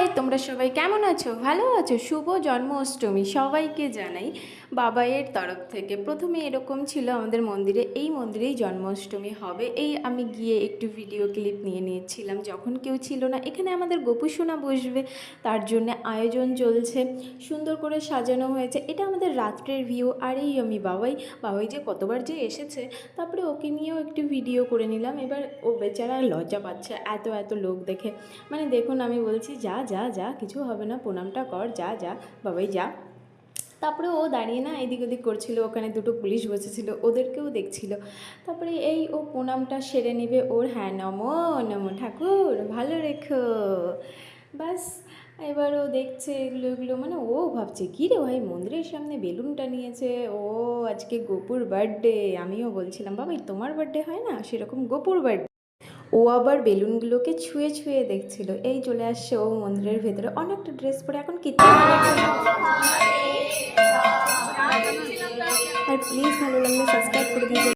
High, তোমরা সবাই কেমন আছো? ভালো আছো? শুভ জন্মাষ্টমী সবাইকে জানাই বাবাইয়ের তরফ থেকে। প্রথমে এরকম ছিল আমাদের মন্দিরে, এই মন্দিরেই জন্মাষ্টমী হবে। এই আমি গিয়ে একটু ভিডিও ক্লিপ নিয়ে নিয়েছিলাম যখন কেউ ছিল না। এখানে আমাদের গোপুসোনা বসবে, তার জন্য আয়োজন চলছে, সুন্দর করে সাজানো হয়েছে। এটা আমাদের রাত্রের ভিউ। আর এই আমি বাবাই যে কতবার যে এসেছে, তারপরে ওকে নিয়েও একটু ভিডিও করে নিলাম। এবার ও বেচারা লজ্জা পাচ্ছে এত এত লোক দেখে। মানে দেখুন, আমি বলছি যা যা যা, কিছু হবে না, প্রণামটা কর, যা যা বাবাই যা। তারপরে ও দাঁড়িয়ে না এদিক ওদিক করছিল, ওখানে দুটো পুলিশ বসেছিল, ওদেরকেও দেখছিল। তারপরে এই ও প্রণামটা সেরে নেবে ওর। হ্যাঁ, নমো নমো ঠাকুর ভালো রেখো, বাস। এবার ও দেখছে এগুলো মানে ও ভাবছে কী রে ভাই, মন্দিরের সামনে বেলুনটা নিয়েছে, ও আজকে গোপুর বার্থডে। আমিও বলছিলাম বাবাই তোমার বার্থডে হয় না, সেরকম গোপুর বার্থডে। ও আবার বেলুনগুলোকে ছুঁয়ে ছুঁয়ে দেখছিল। এই চলে আসছে ও মন্দিরের ভেতরে, অনেকটা ড্রেস পরে এখন কীর্তন হবে। আর প্লিজ ভালো লাগলে সাবস্ক্রাইব করে দিন।